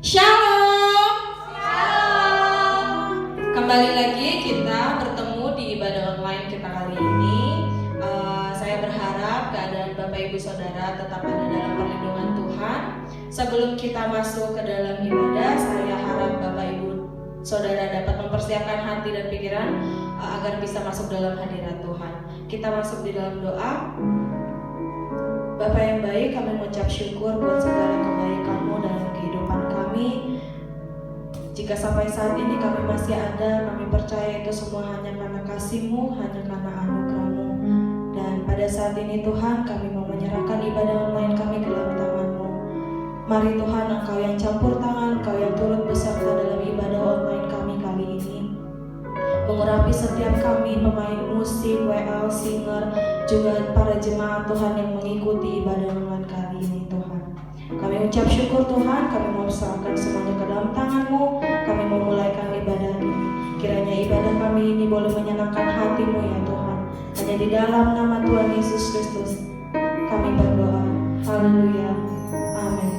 Shalom. Shalom. Kembali lagi kita bertemu di ibadah online kita kali ini. Saya berharap keadaan Bapak Ibu Saudara tetap ada dalam perlindungan Tuhan. Sebelum kita masuk ke dalam ibadah, saya harap Bapak Ibu Saudara dapat mempersiapkan hati dan pikiran agar bisa masuk dalam hadirat Tuhan. Kita masuk di dalam doa. Bapa yang baik, kami mengucap syukur buat segala kebaikan-Mu dalam kehidupan kami. Jika sampai saat ini kami masih ada, kami percaya itu semua hanya karena kasih-Mu, hanya karena anugerah-Mu. Dan pada saat ini Tuhan, kami mau menyerahkan ibadah online kami ke dalam tangan-Mu. Mari Tuhan, Engkau yang campur tangan, Engkau yang turut beserta dalam ibadah online kami kali ini. Mengurapi setiap kami, pemain musik, WL, singer, juga para jemaat Tuhan yang mengikuti ibadah online kali ini Tuhan. Kami ucap syukur Tuhan, kami mau serahkan semuanya ke dalam tangan-Mu. Kami memulaikan ibadah ini. Kiranya ibadah kami ini boleh menyenangkan hati-Mu ya Tuhan. Hanya di dalam nama Tuhan Yesus Kristus kami berdoa. Haleluya. Amin.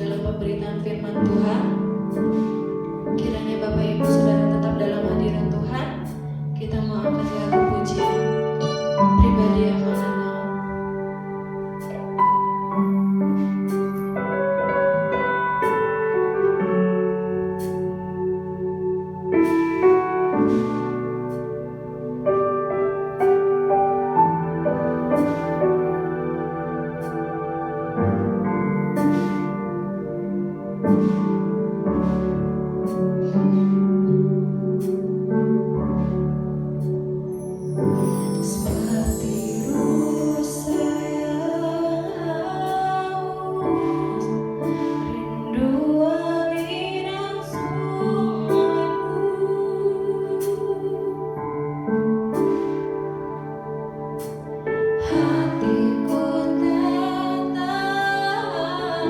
dalam pemberitaan firman Tuhan. Kiranya Bapak Ibu Saudara tetap dalam hadirat Tuhan. Kita mau angkat lagu pujian pribadi yang mengenal. Seperti rusa yang haus, rindu angin yang sungaimu. Hatiku tak tahan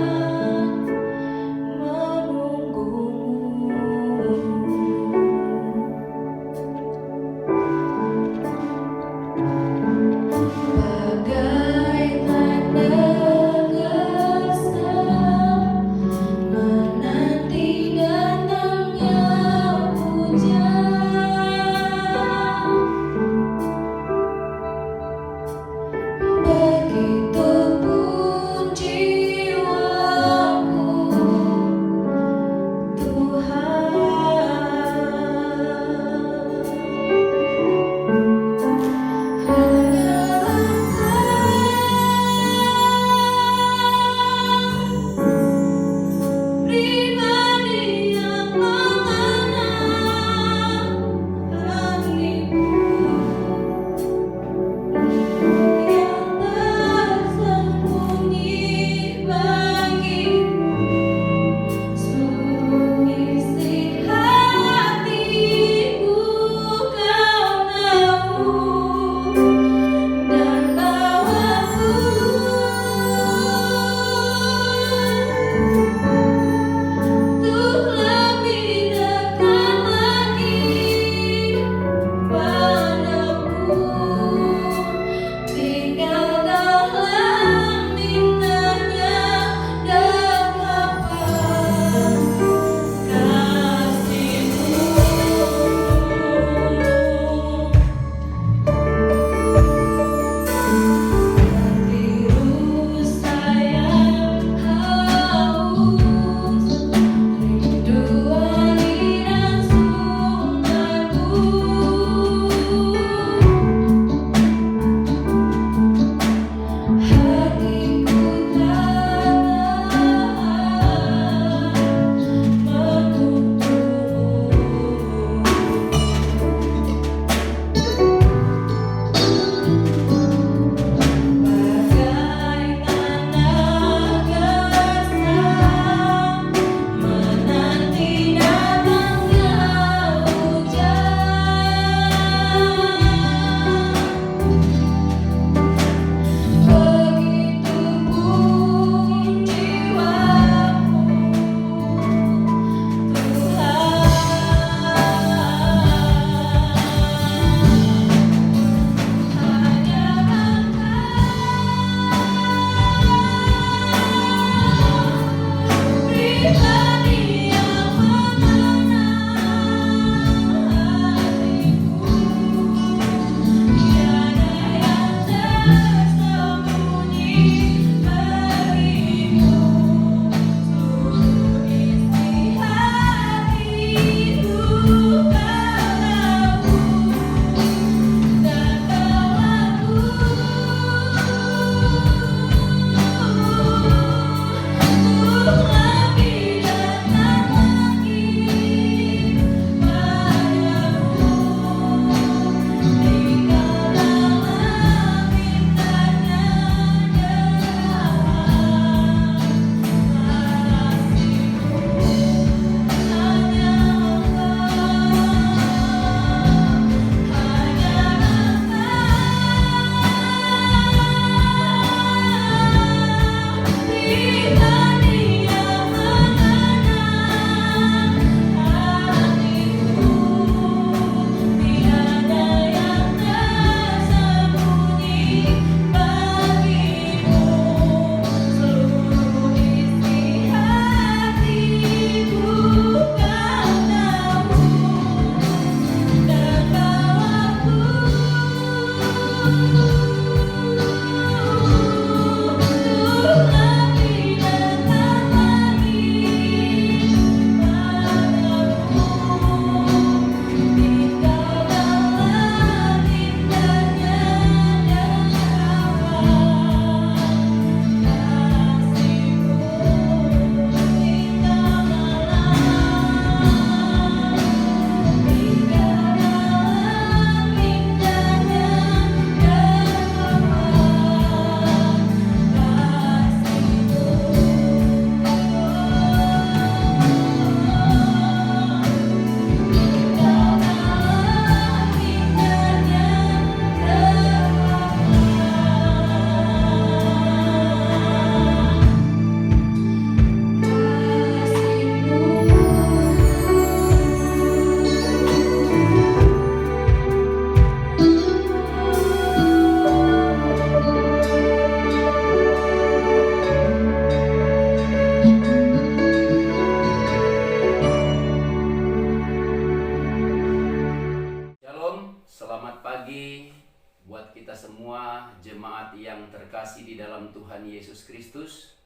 jemaat yang terkasih di dalam Tuhan Yesus Kristus.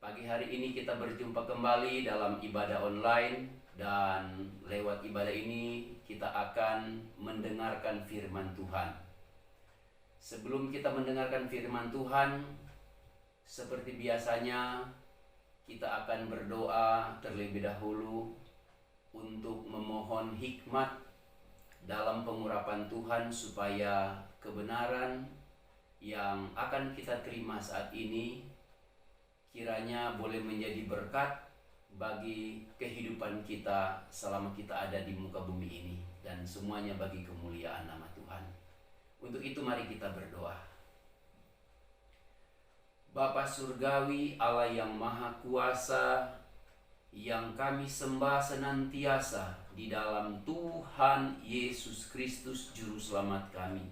Pagi hari ini kita berjumpa kembali dalam ibadah online, dan lewat ibadah ini kita akan mendengarkan firman Tuhan. Sebelum kita mendengarkan firman Tuhan, seperti biasanya kita akan berdoa terlebih dahulu untuk memohon hikmat dalam pengurapan Tuhan, supaya kebenaran yang akan kita terima saat ini kiranya boleh menjadi berkat bagi kehidupan kita selama kita ada di muka bumi ini, dan semuanya bagi kemuliaan nama Tuhan. Untuk itu mari kita berdoa. Bapa Surgawi, Allah yang Maha Kuasa, yang kami sembah senantiasa di dalam Tuhan Yesus Kristus Juru Selamat kami.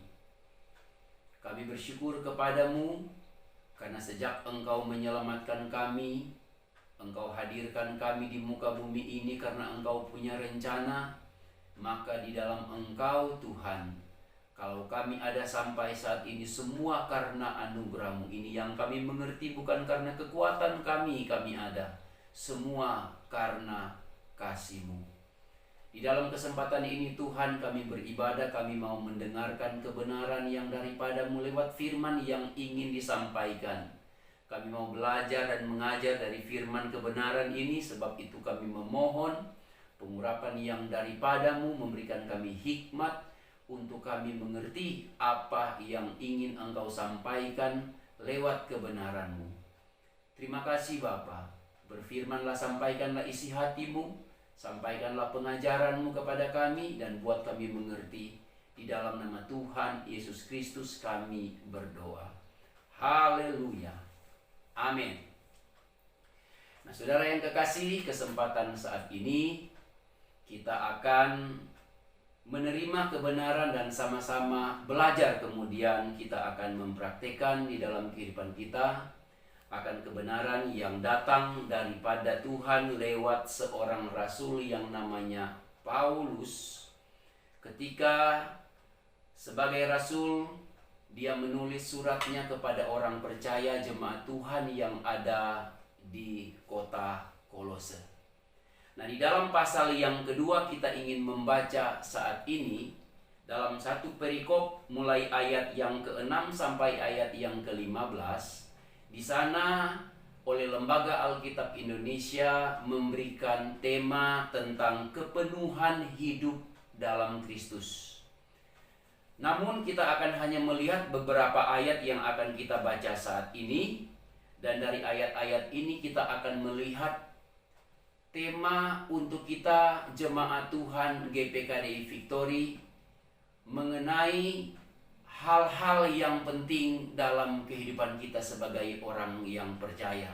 Kami bersyukur kepadamu karena sejak Engkau menyelamatkan kami, Engkau hadirkan kami di muka bumi ini karena Engkau punya rencana. Maka di dalam Engkau Tuhan, kalau kami ada sampai saat ini semua karena anugerah-Mu ini, yang kami mengerti bukan karena kekuatan kami ada, semua karena kasih-Mu. Di dalam kesempatan ini Tuhan, kami beribadah, kami mau mendengarkan kebenaran yang daripada-Mu lewat firman yang ingin disampaikan. Kami mau belajar dan mengajar dari firman kebenaran ini, sebab itu kami memohon pengurapan yang daripada-Mu, memberikan kami hikmat untuk kami mengerti apa yang ingin Engkau sampaikan lewat kebenaran-Mu. Terima kasih Bapa. Berfirmanlah, sampaikanlah isi hati-Mu, sampaikanlah pengajaran-Mu kepada kami, dan buat kami mengerti. Di dalam nama Tuhan Yesus Kristus kami berdoa. Haleluya. Amin. Nah, saudara yang kekasih, kesempatan saat ini kita akan menerima kebenaran dan sama-sama belajar, kemudian kita akan mempraktekkan di dalam kehidupan kita akan kebenaran yang datang daripada Tuhan lewat seorang rasul yang namanya Paulus. Ketika sebagai rasul, dia menulis suratnya kepada orang percaya jemaat Tuhan yang ada di kota Kolose. Nah, di dalam pasal yang kedua kita ingin membaca saat ini dalam satu perikop mulai ayat yang ke-6 sampai ayat yang ke-15. Di sana oleh Lembaga Alkitab Indonesia memberikan tema tentang kepenuhan hidup dalam Kristus. Namun kita akan hanya melihat beberapa ayat yang akan kita baca saat ini, dan dari ayat-ayat ini kita akan melihat tema untuk kita jemaat Tuhan GPKDI Victory mengenai hal-hal yang penting dalam kehidupan kita sebagai orang yang percaya.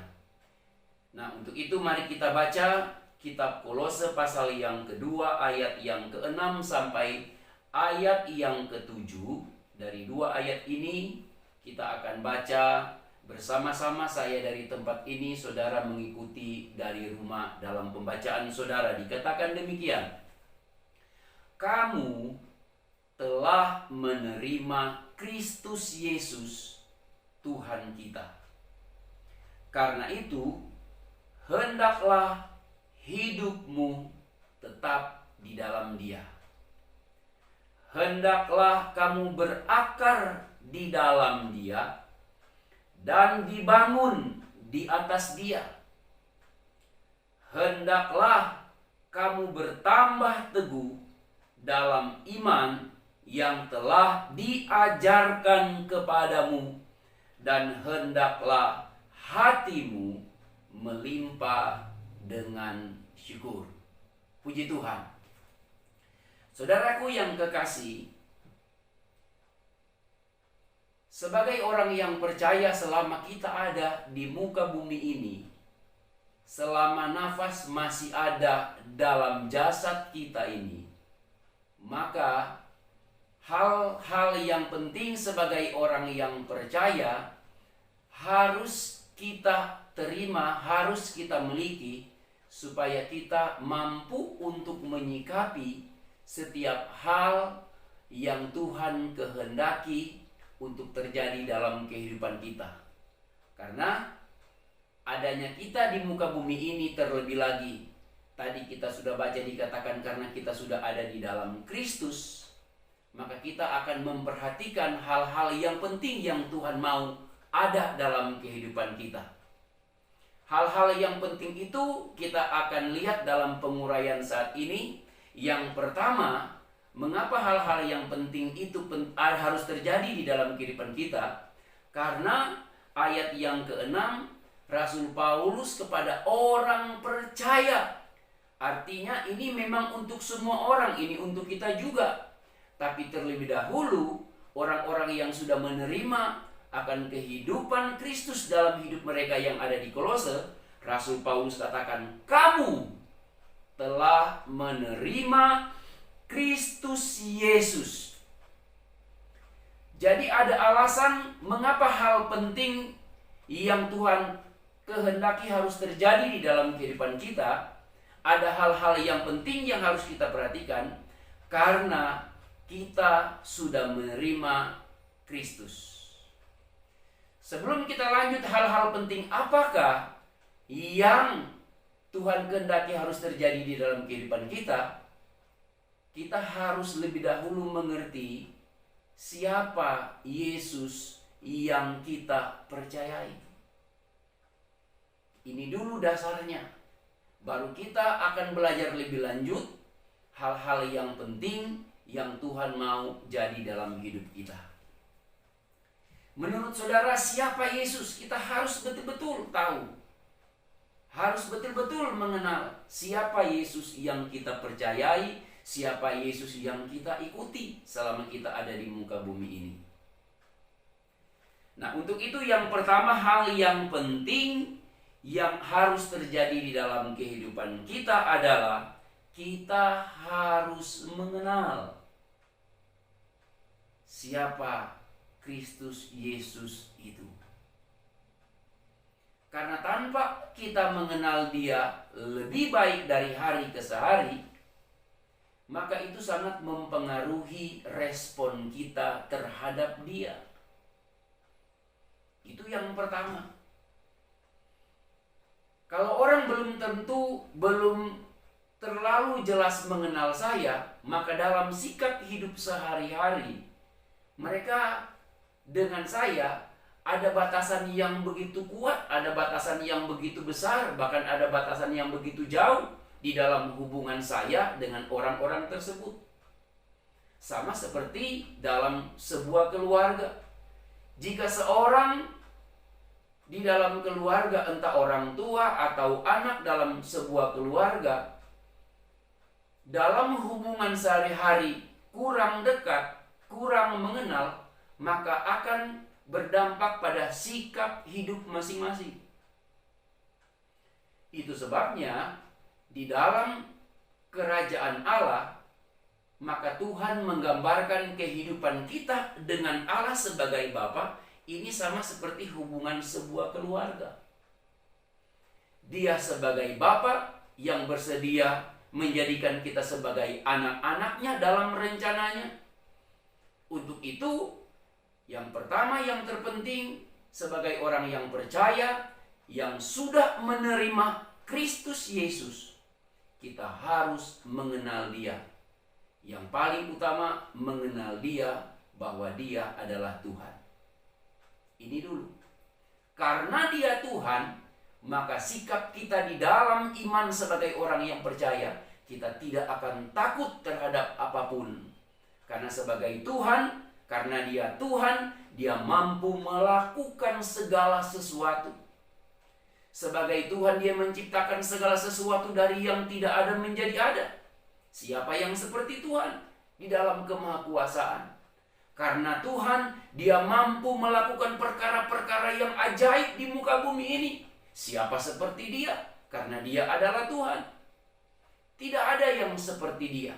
Nah, untuk itu mari kita baca kitab Kolose pasal yang kedua ayat yang ke-6 sampai ayat yang ke-7. Dari dua ayat ini kita akan baca bersama-sama. Saya dari tempat ini, saudara mengikuti dari rumah. Dalam pembacaan saudara dikatakan demikian: kamu telah menerima Kristus Yesus Tuhan kita. Karena itu, hendaklah hidupmu tetap di dalam Dia. Hendaklah kamu berakar di dalam Dia dan dibangun di atas Dia. Hendaklah kamu bertambah teguh dalam iman yang telah diajarkan kepadamu, dan hendaklah hatimu melimpah dengan syukur. Puji Tuhan. Saudaraku yang kekasih, sebagai orang yang percaya, selama kita ada di muka bumi ini, selama nafas masih ada dalam jasad kita ini, maka hal-hal yang penting sebagai orang yang percaya harus kita terima, harus kita miliki, supaya kita mampu untuk menyikapi setiap hal yang Tuhan kehendaki untuk terjadi dalam kehidupan kita. Karena adanya kita di muka bumi ini, terlebih lagi tadi kita sudah baca dikatakan karena kita sudah ada di dalam Kristus, maka kita akan memperhatikan hal-hal yang penting yang Tuhan mau ada dalam kehidupan kita. Hal-hal yang penting itu kita akan lihat dalam penguraian saat ini. Yang pertama, mengapa hal-hal yang penting itu harus terjadi di dalam kehidupan kita? Karena ayat yang ke-6, Rasul Paulus kepada orang percaya. Artinya ini memang untuk semua orang, ini untuk kita juga. Tapi terlebih dahulu, orang-orang yang sudah menerima akan kehidupan Kristus dalam hidup mereka yang ada di Kolose, Rasul Paulus katakan, kamu telah menerima Kristus Yesus. Jadi ada alasan mengapa hal penting yang Tuhan kehendaki harus terjadi di dalam kehidupan kita. Ada hal-hal yang penting yang harus kita perhatikan karena kita sudah menerima Kristus. Sebelum kita lanjut hal-hal penting apakah yang Tuhan kehendaki harus terjadi di dalam kehidupan kita, kita harus lebih dahulu mengerti siapa Yesus yang kita percayai. Ini dulu dasarnya. Baru kita akan belajar lebih lanjut hal-hal yang penting yang Tuhan mau jadi dalam hidup kita. Menurut saudara, siapa Yesus? Kita harus betul-betul tahu. Harus betul-betul mengenal siapa Yesus yang kita percayai, siapa Yesus yang kita ikuti selama kita ada di muka bumi ini. Nah, untuk itu yang pertama, hal yang penting yang harus terjadi di dalam kehidupan kita adalah kita harus mengenal siapa Kristus Yesus itu. Karena tanpa kita mengenal Dia lebih baik dari hari ke hari, maka itu sangat mempengaruhi respon kita terhadap Dia. Itu yang pertama. Kalau orang belum terlalu jelas mengenal saya, maka dalam sikap hidup sehari-hari, mereka dengan saya ada batasan yang begitu kuat, ada batasan yang begitu besar, bahkan ada batasan yang begitu jauh di dalam hubungan saya dengan orang-orang tersebut. Sama seperti dalam sebuah keluarga. Jika seorang di dalam keluarga, entah orang tua atau anak dalam sebuah keluarga, dalam hubungan sehari-hari kurang dekat, kurang mengenal, maka akan berdampak pada sikap hidup masing-masing. Itu sebabnya di dalam kerajaan Allah, maka Tuhan menggambarkan kehidupan kita dengan Allah sebagai Bapa. Ini sama seperti hubungan sebuah keluarga. Dia sebagai Bapa yang bersedia menjadikan kita sebagai anak-anaknya dalam rencananya. Untuk itu, yang pertama yang terpenting sebagai orang yang percaya, yang sudah menerima Kristus Yesus, kita harus mengenal Dia. Yang paling utama, mengenal Dia bahwa Dia adalah Tuhan. Ini dulu. Karena Dia Tuhan, maka sikap kita di dalam iman sebagai orang yang percaya, kita tidak akan takut terhadap apapun. Karena sebagai Tuhan, karena Dia Tuhan, Dia mampu melakukan segala sesuatu. Sebagai Tuhan, Dia menciptakan segala sesuatu dari yang tidak ada menjadi ada. Siapa yang seperti Tuhan di dalam kemahakuasaan? Karena Tuhan, Dia mampu melakukan perkara-perkara yang ajaib di muka bumi ini. Siapa seperti Dia? Karena Dia adalah Tuhan. Tidak ada yang seperti Dia.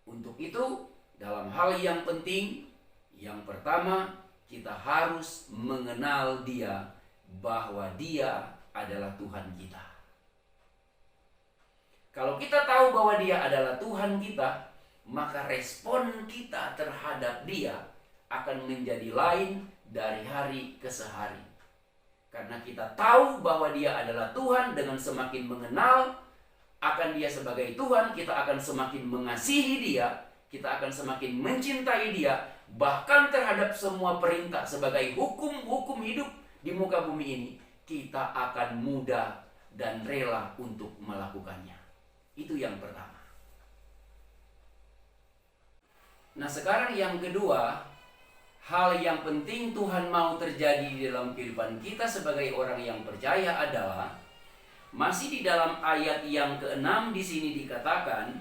Untuk itu, dalam hal yang penting, yang pertama, kita harus mengenal Dia, bahwa Dia adalah Tuhan kita. Kalau kita tahu bahwa Dia adalah Tuhan kita, maka respon kita terhadap dia akan menjadi lain dari hari ke hari. Karena kita tahu bahwa dia adalah Tuhan, dengan semakin mengenal akan dia sebagai Tuhan, kita akan semakin mengasihi dia, kita akan semakin mencintai dia, bahkan terhadap semua perintah sebagai hukum-hukum hidup di muka bumi ini, kita akan mudah dan rela untuk melakukannya. Itu yang pertama. Nah, sekarang yang kedua, hal yang penting Tuhan mau terjadi di dalam kehidupan kita sebagai orang yang percaya adalah, masih di dalam ayat yang ke-6 di sini dikatakan,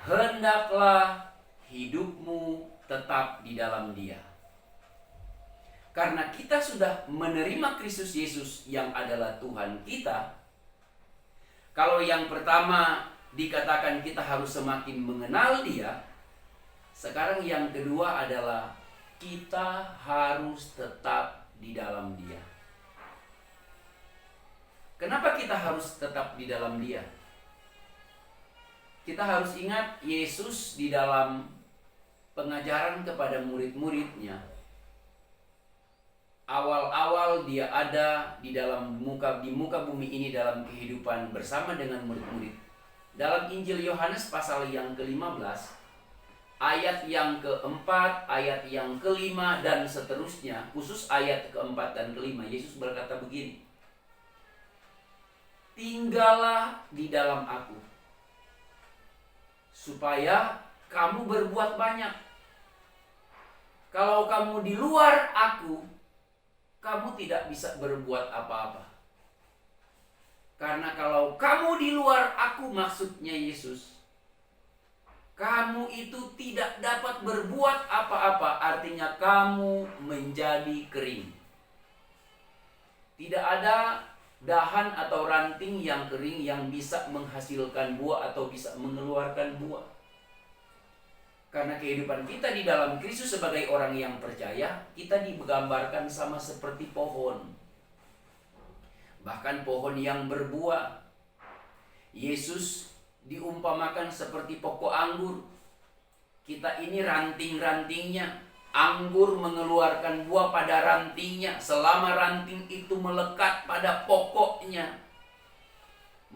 hendaklah hidupmu tetap di dalam Dia. Karena kita sudah menerima Kristus Yesus yang adalah Tuhan kita. Kalau yang pertama dikatakan kita harus semakin mengenal Dia, sekarang yang kedua adalah kita harus tetap di dalam Dia. Kenapa kita harus tetap di dalam Dia? Kita harus ingat Yesus di dalam pengajaran kepada murid-muridnya. Awal-awal dia ada di muka bumi ini dalam kehidupan bersama dengan murid-murid. Dalam Injil Yohanes pasal yang ke-15, ayat yang keempat, ayat yang kelima, dan seterusnya, khusus ayat keempat dan kelima, Yesus berkata begini, tinggallah di dalam aku, supaya kamu berbuat banyak. Kalau kamu di luar aku, kamu tidak bisa berbuat apa-apa. Karena kalau kamu di luar aku, maksudnya Yesus, kamu itu tidak dapat berbuat apa-apa, artinya kamu menjadi kering. Tidak ada dahan atau ranting yang kering yang bisa menghasilkan buah atau bisa mengeluarkan buah. Karena kehidupan kita di dalam Kristus sebagai orang yang percaya, kita digambarkan sama seperti pohon. Bahkan pohon yang berbuah. Yesus diumpamakan seperti pokok anggur. Kita ini ranting-rantingnya. Anggur mengeluarkan buah pada rantingnya. Selama ranting itu melekat pada pokoknya,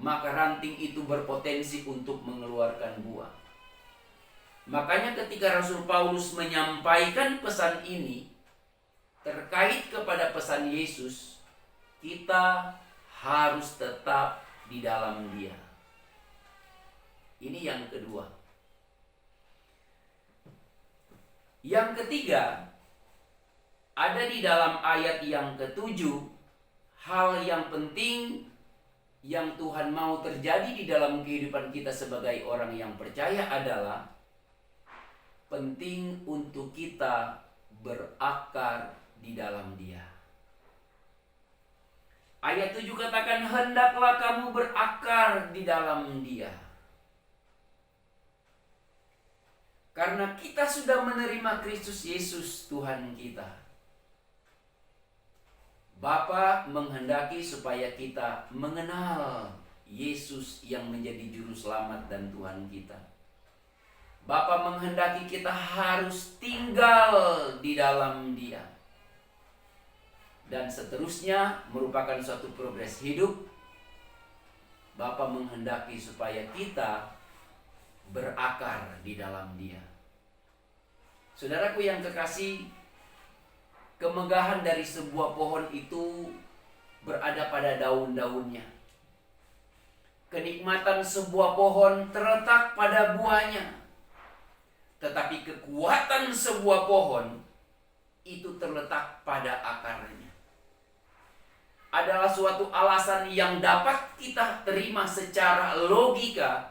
maka ranting itu berpotensi untuk mengeluarkan buah. Makanya ketika Rasul Paulus menyampaikan pesan ini terkait kepada pesan Yesus, kita harus tetap di dalam Dia. Ini yang kedua. Yang ketiga, ada di dalam ayat yang ke-7, hal yang penting yang Tuhan mau terjadi di dalam kehidupan kita sebagai orang yang percaya adalah penting untuk kita berakar di dalam Dia. Ayat 7 katakan, hendaklah kamu berakar di dalam Dia. Karena kita sudah menerima Kristus Yesus Tuhan kita. Bapa menghendaki supaya kita mengenal Yesus yang menjadi juru selamat dan Tuhan kita. Bapa menghendaki kita harus tinggal di dalam Dia. Dan seterusnya merupakan suatu progres hidup. Bapa menghendaki supaya kita berakar di dalam Dia. Saudaraku yang kekasih, kemegahan dari sebuah pohon itu berada pada daun-daunnya. Kenikmatan sebuah pohon terletak pada buahnya. Tetapi kekuatan sebuah pohon itu terletak pada akarnya. Adalah suatu alasan yang dapat kita terima secara logika.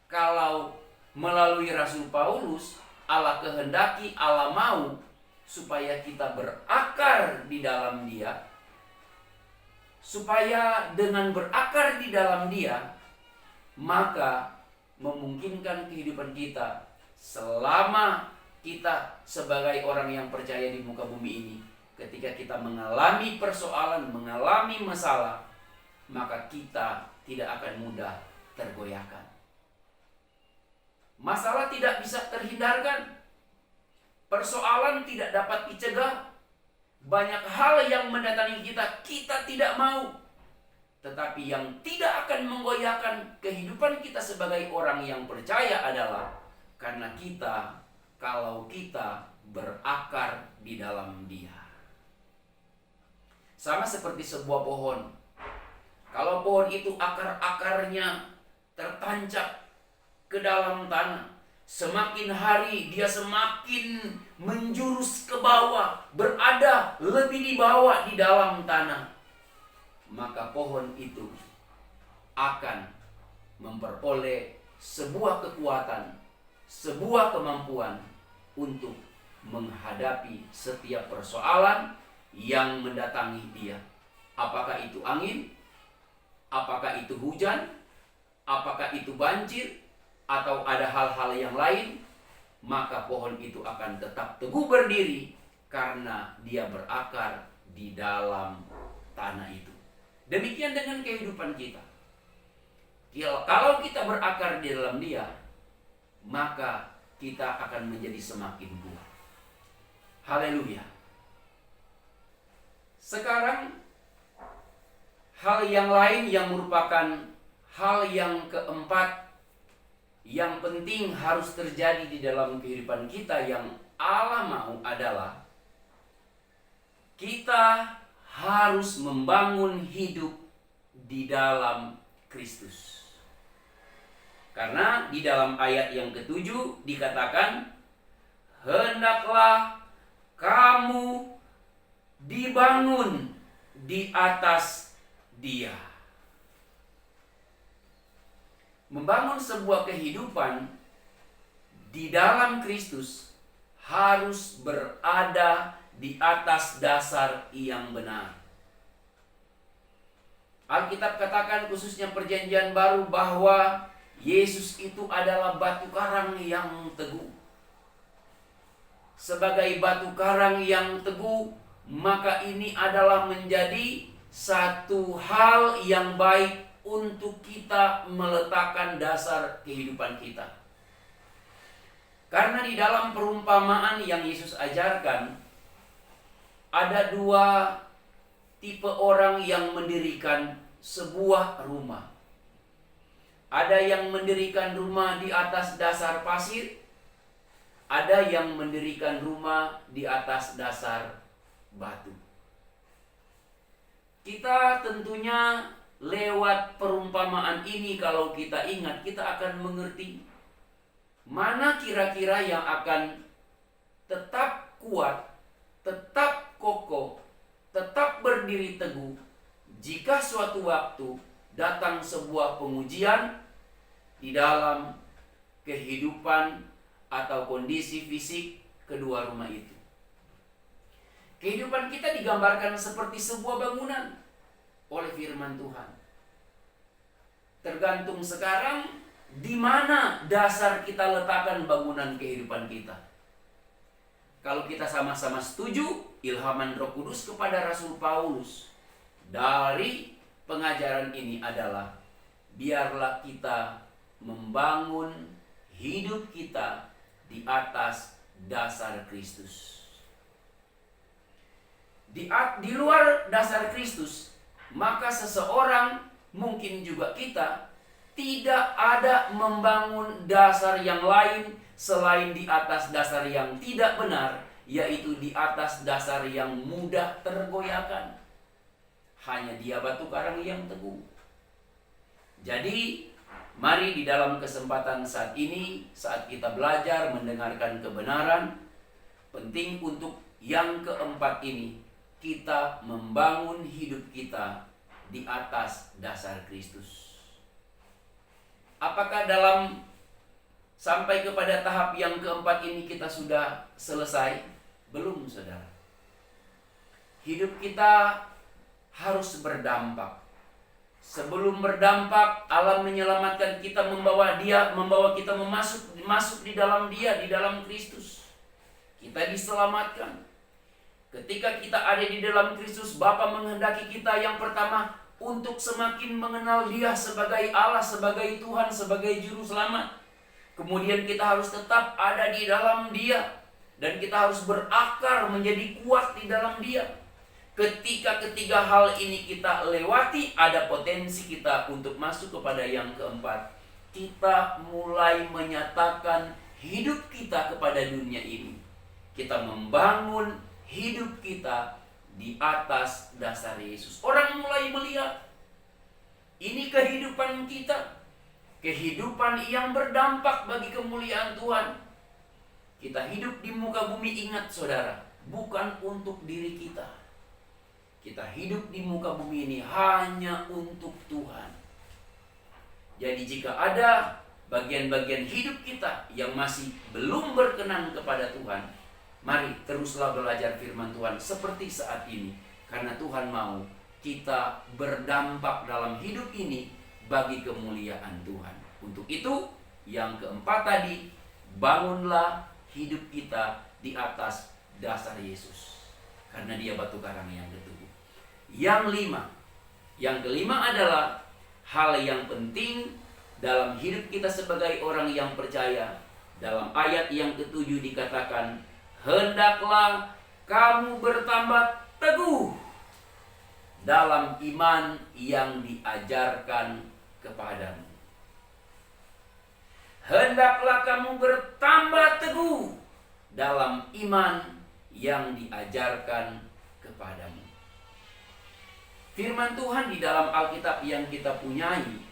Kalau melalui Rasul Paulus, Allah kehendaki, Allah mau supaya kita berakar di dalam Dia. Supaya dengan berakar di dalam Dia, maka memungkinkan kehidupan kita selama kita sebagai orang yang percaya di muka bumi ini. Ketika kita mengalami persoalan, mengalami masalah, maka kita tidak akan mudah tergoyahkan. Masalah tidak bisa terhindarkan. Persoalan tidak dapat dicegah. Banyak hal yang mendatangi kita, kita tidak mau. Tetapi yang tidak akan menggoyahkan kehidupan kita sebagai orang yang percaya adalah karena kalau kita berakar di dalam Dia. Sama seperti sebuah pohon. Kalau pohon itu akar-akarnya tertancap ke dalam tanah, semakin hari dia semakin menjurus ke bawah, berada lebih di bawah di dalam tanah. Maka pohon itu akan memperoleh sebuah kekuatan, sebuah kemampuan untuk menghadapi setiap persoalan yang mendatangi dia. Apakah itu angin? Apakah itu hujan? Apakah itu banjir? Atau ada hal-hal yang lain? Maka pohon itu akan tetap teguh berdiri karena dia berakar di dalam tanah itu. Demikian dengan kehidupan kita. Kalau kita berakar di dalam Dia, maka kita akan menjadi semakin kuat. Haleluya. Sekarang hal yang lain yang merupakan hal yang keempat yang penting harus terjadi di dalam kehidupan kita yang Allah mau adalah kita harus membangun hidup di dalam Kristus. Karena di dalam ayat yang ke-7 dikatakan, hendaklah kamu dibangun di atas Dia. Membangun sebuah kehidupan di dalam Kristus harus berada di atas dasar yang benar. Alkitab katakan khususnya Perjanjian Baru bahwa Yesus itu adalah batu karang yang teguh. Sebagai batu karang yang teguh, maka ini adalah menjadi satu hal yang baik untuk kita meletakkan dasar kehidupan kita. Karena di dalam perumpamaan yang Yesus ajarkan, ada dua tipe orang yang mendirikan sebuah rumah. Ada yang mendirikan rumah di atas dasar pasir, ada yang mendirikan rumah di atas dasar batu. Kita tentunya lewat perumpamaan ini, kalau kita ingat, kita akan mengerti mana kira-kira yang akan tetap kuat, tetap kokoh, tetap berdiri teguh jika suatu waktu datang sebuah pengujian di dalam kehidupan atau kondisi fisik kedua rumah itu. Kehidupan kita digambarkan seperti sebuah bangunan oleh firman Tuhan. Tergantung sekarang di mana dasar kita letakkan bangunan kehidupan kita. Kalau kita sama-sama setuju, ilhaman Roh Kudus kepada Rasul Paulus dari pengajaran ini adalah biarlah kita membangun hidup kita di atas dasar Kristus. Di luar dasar Kristus, maka seseorang, mungkin juga kita, tidak ada membangun dasar yang lain selain di atas dasar yang tidak benar, yaitu di atas dasar yang mudah tergoyahkan. Hanya Dia batu karang yang teguh. Jadi, mari di dalam kesempatan saat ini, saat kita belajar mendengarkan kebenaran, penting untuk yang keempat ini, kita membangun hidup kita di atas dasar Kristus. Apakah dalam sampai kepada tahap yang keempat ini kita sudah selesai? Belum, saudara. Hidup kita harus berdampak. Sebelum berdampak, Allah menyelamatkan kita, membawa kita masuk di dalam Dia, di dalam Kristus. Kita diselamatkan. Ketika kita ada di dalam Kristus, Bapa menghendaki kita yang pertama untuk semakin mengenal Dia sebagai Allah, sebagai Tuhan, sebagai Juru Selamat. Kemudian kita harus tetap ada di dalam Dia, dan kita harus berakar menjadi kuat di dalam Dia. Ketika ketiga hal ini kita lewati, ada potensi kita untuk masuk kepada yang keempat. Kita mulai menyatakan hidup kita kepada dunia ini. Kita membangun hidup kita di atas dasar Yesus. Orang mulai melihat ini kehidupan kita, kehidupan yang berdampak bagi kemuliaan Tuhan. Kita hidup di muka bumi, ingat saudara, bukan untuk diri kita. Kita hidup di muka bumi ini hanya untuk Tuhan. Jadi jika ada bagian-bagian hidup kita yang masih belum berkenan kepada Tuhan, mari teruslah belajar firman Tuhan seperti saat ini. Karena Tuhan mau kita berdampak dalam hidup ini bagi kemuliaan Tuhan. Untuk itu, yang keempat tadi, bangunlah hidup kita di atas dasar Yesus. Karena Dia batu karang yang teguh. Yang kelima adalah hal yang penting dalam hidup kita sebagai orang yang percaya. Dalam ayat yang ke-7 dikatakan, hendaklah kamu bertambah teguh dalam iman yang diajarkan kepadamu. Hendaklah kamu bertambah teguh dalam iman yang diajarkan kepadamu. Firman Tuhan di dalam Alkitab yang kita punyai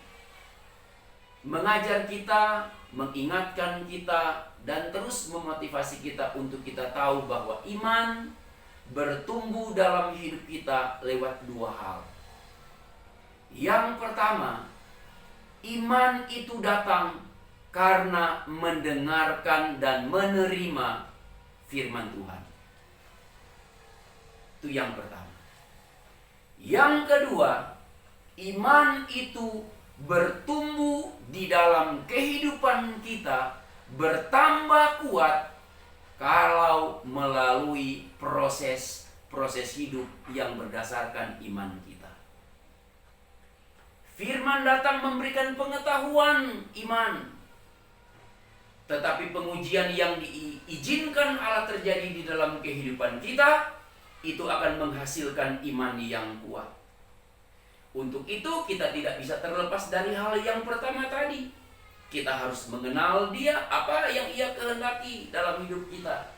mengajar kita, mengingatkan kita, dan terus memotivasi kita untuk kita tahu bahwa iman bertumbuh dalam hidup kita lewat dua hal. Yang pertama, iman itu datang karena mendengarkan dan menerima firman Tuhan. Itu yang pertama. Yang kedua, iman itu bertumbuh di dalam kehidupan kita, bertambah kuat kalau melalui proses hidup yang berdasarkan iman kita. Firman datang memberikan pengetahuan iman, tetapi pengujian yang diizinkan Allah terjadi di dalam kehidupan kita, itu akan menghasilkan iman yang kuat. Untuk itu kita tidak bisa terlepas dari hal yang pertama tadi. Kita harus mengenal Dia, apa yang Ia kehendaki dalam hidup kita.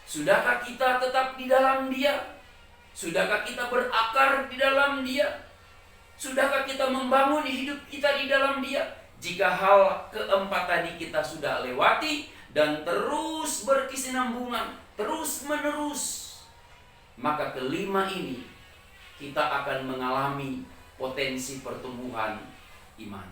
Sudahkah kita tetap di dalam Dia? Sudahkah kita berakar di dalam Dia? Sudahkah kita membangun hidup kita di dalam Dia? Jika hal keempat tadi kita sudah lewati dan terus berkesinambungan, terus menerus, maka kelima ini kita akan mengalami potensi pertumbuhan iman.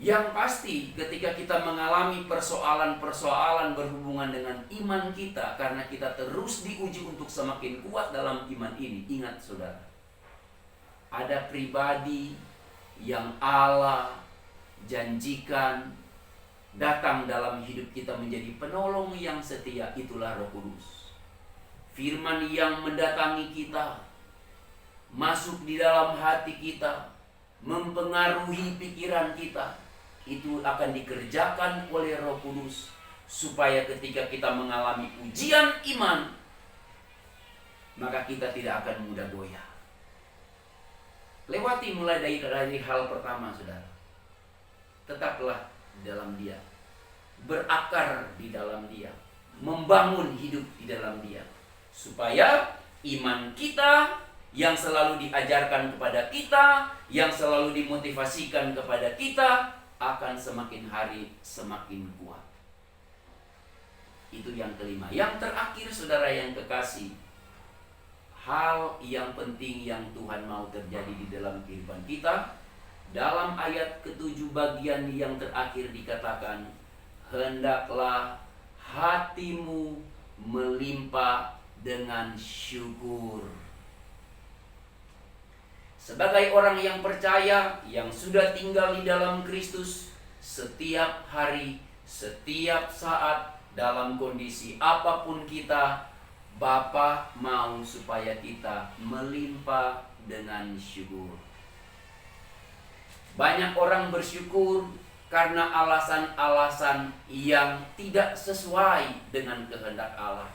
Yang pasti ketika kita mengalami persoalan-persoalan berhubungan dengan iman kita, karena kita terus diuji untuk semakin kuat dalam iman ini. Ingat saudara, ada pribadi yang Allah janjikan datang dalam hidup kita menjadi penolong yang setia, itulah Roh Kudus. Firman yang mendatangi kita, masuk di dalam hati kita, mempengaruhi pikiran kita, itu akan dikerjakan oleh Roh Kudus, supaya ketika kita mengalami ujian iman, maka kita tidak akan mudah goyah. Lewati mulai dari hal pertama, saudara. Tetaplah di dalam Dia, berakar di dalam Dia, membangun hidup di dalam Dia, supaya iman kita yang selalu diajarkan kepada kita, yang selalu dimotivasikan kepada kita, akan semakin hari semakin kuat. Itu yang kelima. Yang terakhir, saudara yang kekasih, hal yang penting yang Tuhan mau terjadi di dalam kehidupan kita. Dalam ayat ke-7 bagian yang terakhir dikatakan, hendaklah hatimu melimpah dengan syukur. Sebagai orang yang percaya, yang sudah tinggal di dalam Kristus, setiap hari, setiap saat, dalam kondisi apapun kita, Bapa mau supaya kita melimpah dengan syukur. Banyak orang bersyukur karena alasan-alasan yang tidak sesuai dengan kehendak Allah.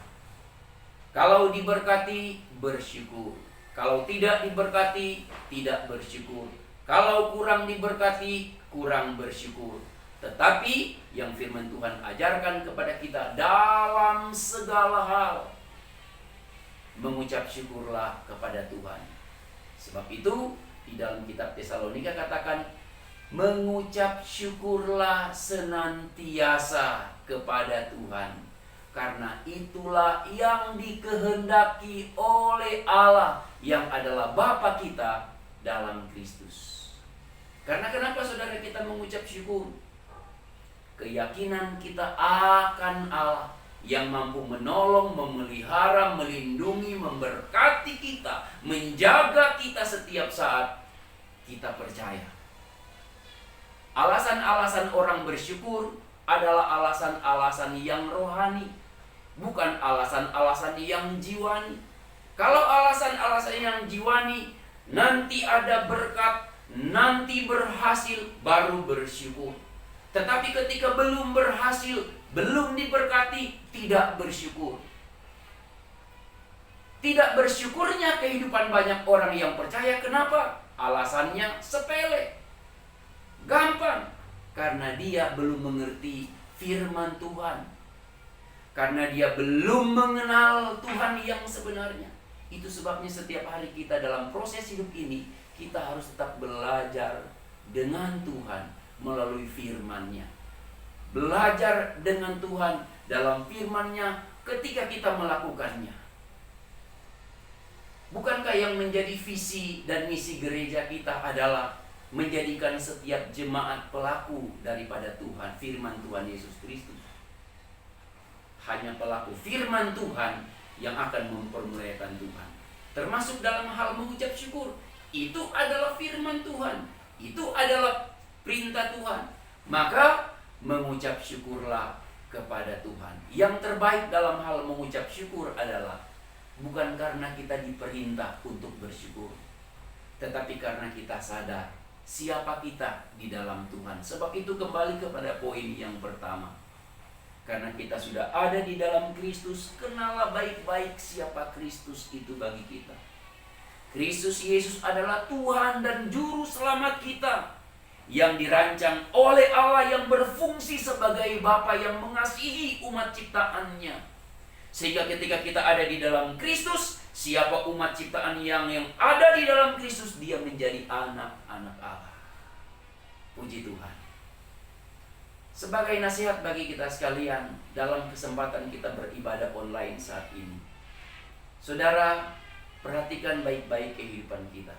Kalau diberkati, bersyukur. Kalau tidak diberkati, tidak bersyukur. Kalau kurang diberkati, kurang bersyukur. Tetapi yang firman Tuhan ajarkan kepada kita dalam segala hal, mengucap syukurlah kepada Tuhan. Sebab itu di dalam kitab Tesalonika katakan, mengucap syukurlah senantiasa kepada Tuhan, karena itulah yang dikehendaki oleh Allah yang adalah Bapa kita dalam Kristus. Karena kenapa saudara kita mengucap syukur? Keyakinan kita akan Allah yang mampu menolong, memelihara, melindungi, memberkati kita, menjaga kita setiap saat, kita percaya. Alasan-alasan orang bersyukur adalah alasan-alasan yang rohani, bukan alasan-alasan yang jiwani. Kalau alasan-alasan yang jiwani, nanti ada berkat, nanti berhasil, baru bersyukur. Tetapi ketika belum berhasil, belum diberkati, tidak bersyukur. Tidak bersyukurnya kehidupan banyak orang yang percaya. Kenapa? Alasannya sepele, gampang. Karena dia belum mengerti firman Tuhan. Karena dia belum mengenal Tuhan yang sebenarnya. Itu sebabnya setiap hari kita dalam proses hidup ini, kita harus tetap belajar dengan Tuhan melalui firman-Nya. Belajar dengan Tuhan dalam firman-Nya ketika kita melakukannya. Bukankah yang menjadi visi dan misi gereja kita adalah menjadikan setiap jemaat pelaku daripada Tuhan, firman Tuhan Yesus Kristus? Hanya pelaku firman Tuhan yang akan mempermuliakan Tuhan. Termasuk dalam hal mengucap syukur. Itu adalah firman Tuhan. Itu adalah perintah Tuhan. Maka mengucap syukurlah kepada Tuhan. Yang terbaik dalam hal mengucap syukur adalah bukan karena kita diperintah untuk bersyukur, tetapi karena kita sadar siapa kita di dalam Tuhan. Sebab itu kembali kepada poin yang pertama. Karena kita sudah ada di dalam Kristus, kenallah baik-baik siapa Kristus itu bagi kita. Kristus Yesus adalah Tuhan dan Juru Selamat kita, yang dirancang oleh Allah, yang berfungsi sebagai Bapa yang mengasihi umat ciptaannya. Sehingga ketika kita ada di dalam Kristus, siapa umat ciptaan yang ada di dalam Kristus, dia menjadi anak-anak Allah. Puji Tuhan. Sebagai nasihat bagi kita sekalian dalam kesempatan kita beribadah online saat ini, saudara, perhatikan baik-baik kehidupan kita.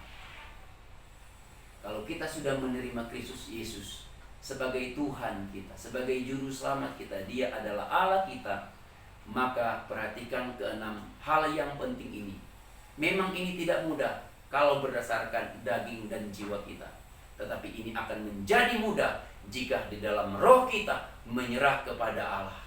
Kalau kita sudah menerima Kristus Yesus sebagai Tuhan kita, sebagai Juru Selamat kita, Dia adalah Allah kita, maka perhatikan keenam hal yang penting ini. Memang ini tidak mudah kalau berdasarkan daging dan jiwa kita, tetapi ini akan menjadi mudah jika di dalam roh kita menyerah kepada Allah.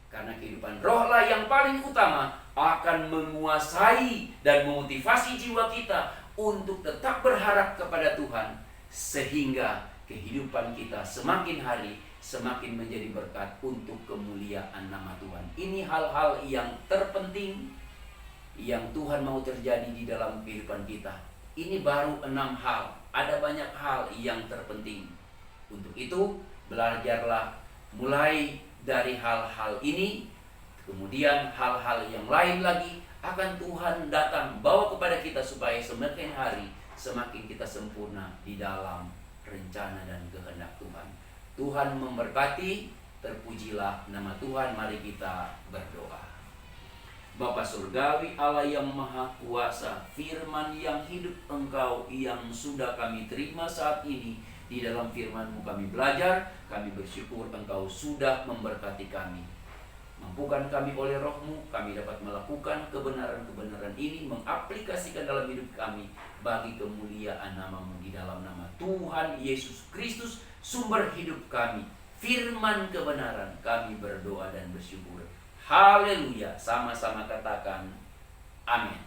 Karena kehidupan rohlah yang paling utama akan menguasai dan memotivasi jiwa kita untuk tetap berharap kepada Tuhan, sehingga kehidupan kita semakin hari semakin menjadi berkat untuk kemuliaan nama Tuhan. Ini hal-hal yang terpenting yang Tuhan mau terjadi di dalam kehidupan kita. Ini baru 6 hal. Ada banyak hal yang terpenting. Untuk itu, belajarlah mulai dari hal-hal ini. Kemudian hal-hal yang lain lagi akan Tuhan datang bawa kepada kita, supaya semakin hari semakin kita sempurna di dalam rencana dan kehendak Tuhan. Tuhan memberkati. Terpujilah nama Tuhan. Mari kita berdoa. Bapa Surgawi, Allah yang Maha Kuasa, firman yang hidup Engkau yang sudah kami terima saat ini, di dalam firman-Mu kami belajar, kami bersyukur Engkau sudah memberkati kami. Mampukan kami oleh Roh-Mu, kami dapat melakukan kebenaran-kebenaran ini, mengaplikasikan dalam hidup kami bagi kemuliaan nama-Mu, di dalam nama Tuhan Yesus Kristus, sumber hidup kami, firman kebenaran, kami berdoa dan bersyukur. Haleluya. Sama-sama katakan amin.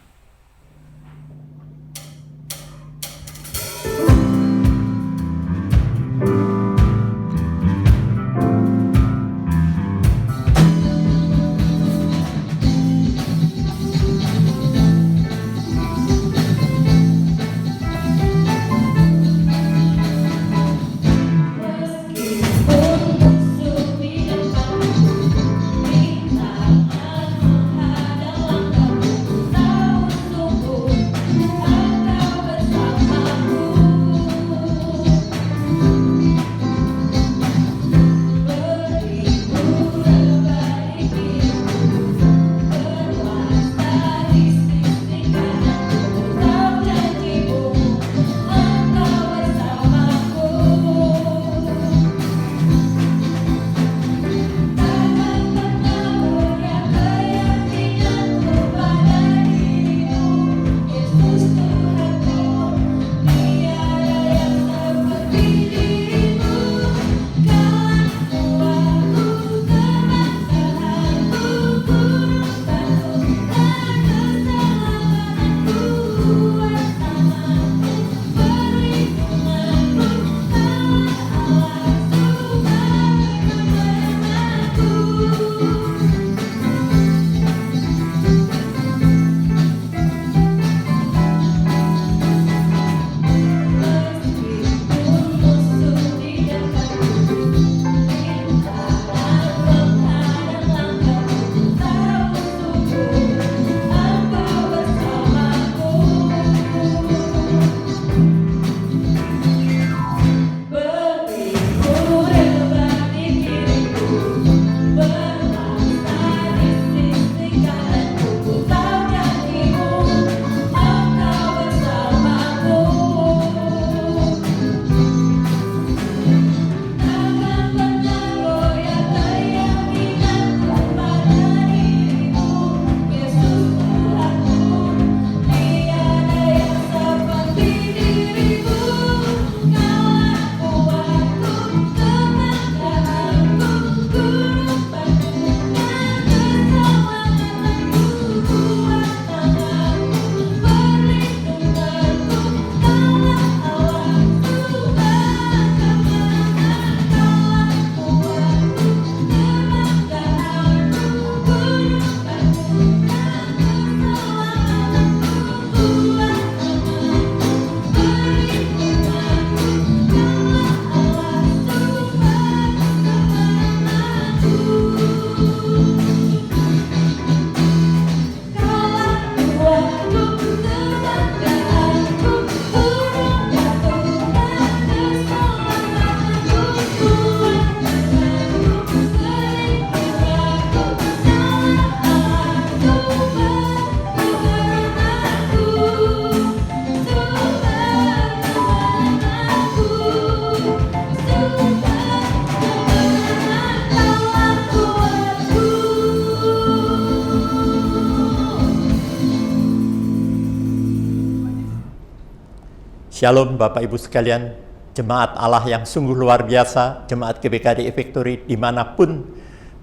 Shalom Bapak Ibu sekalian, jemaat Allah yang sungguh luar biasa, jemaat GBKDI Victory dimanapun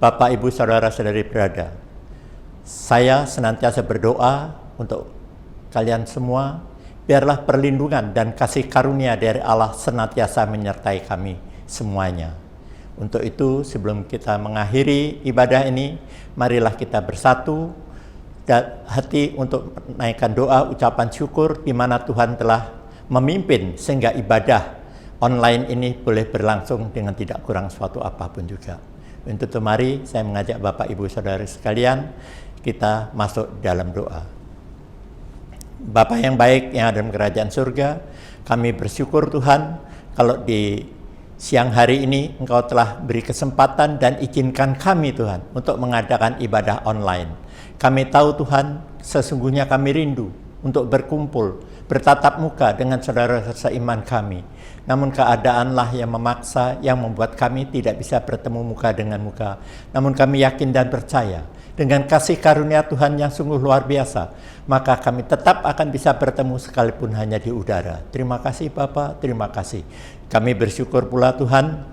Bapak Ibu Saudara-saudari berada. Saya senantiasa berdoa untuk kalian semua, biarlah perlindungan dan kasih karunia dari Allah senantiasa menyertai kami semuanya. Untuk itu, sebelum kita mengakhiri ibadah ini, marilah kita bersatu dan hati untuk menaikkan doa ucapan syukur di mana Tuhan telah memimpin sehingga ibadah online ini boleh berlangsung dengan tidak kurang suatu apapun juga. Untuk itu mari saya mengajak Bapak Ibu Saudara sekalian, kita masuk dalam doa. Bapa yang baik yang ada di kerajaan surga, kami bersyukur Tuhan kalau di siang hari ini Engkau telah beri kesempatan dan izinkan kami Tuhan untuk mengadakan ibadah online. Kami tahu Tuhan, sesungguhnya kami rindu untuk berkumpul, bertatap muka dengan saudara seiman kami. Namun keadaanlah yang memaksa, yang membuat kami tidak bisa bertemu muka dengan muka. Namun kami yakin dan percaya, dengan kasih karunia Tuhan yang sungguh luar biasa, maka kami tetap akan bisa bertemu sekalipun hanya di udara. Terima kasih Bapa, terima kasih. Kami bersyukur pula Tuhan,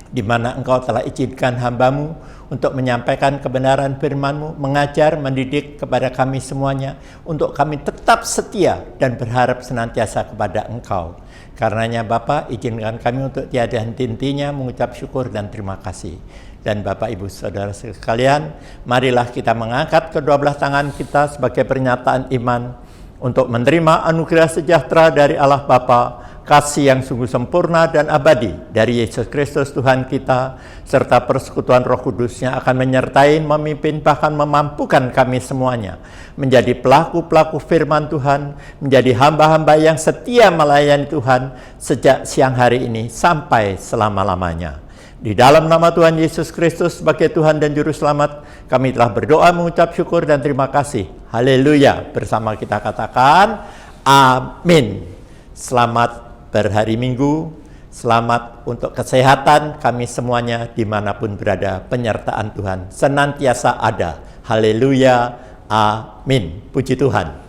di mana Engkau telah izinkan hamba-Mu untuk menyampaikan kebenaran firman-Mu, mengajar, mendidik kepada kami semuanya, untuk kami tetap setia dan berharap senantiasa kepada Engkau. Karenanya Bapa, izinkan kami untuk tiada henti-hentinya mengucap syukur dan terima kasih. Dan Bapak Ibu Saudara sekalian, marilah kita mengangkat kedua belah tangan kita sebagai pernyataan iman untuk menerima anugerah sejahtera dari Allah Bapa, kasih yang sungguh sempurna dan abadi dari Yesus Kristus Tuhan kita, serta persekutuan Roh Kudus yang akan menyertai, memimpin, bahkan memampukan kami semuanya menjadi pelaku-pelaku firman Tuhan, menjadi hamba-hamba yang setia melayani Tuhan sejak siang hari ini sampai selama-lamanya. Di dalam nama Tuhan Yesus Kristus sebagai Tuhan dan Juru Selamat, kami telah berdoa mengucap syukur dan terima kasih. Haleluya. Bersama kita katakan, amin. Selamat berhari Minggu, selamat untuk kesehatan kami semuanya dimanapun berada. Penyertaan Tuhan senantiasa ada. Haleluya, amin. Puji Tuhan.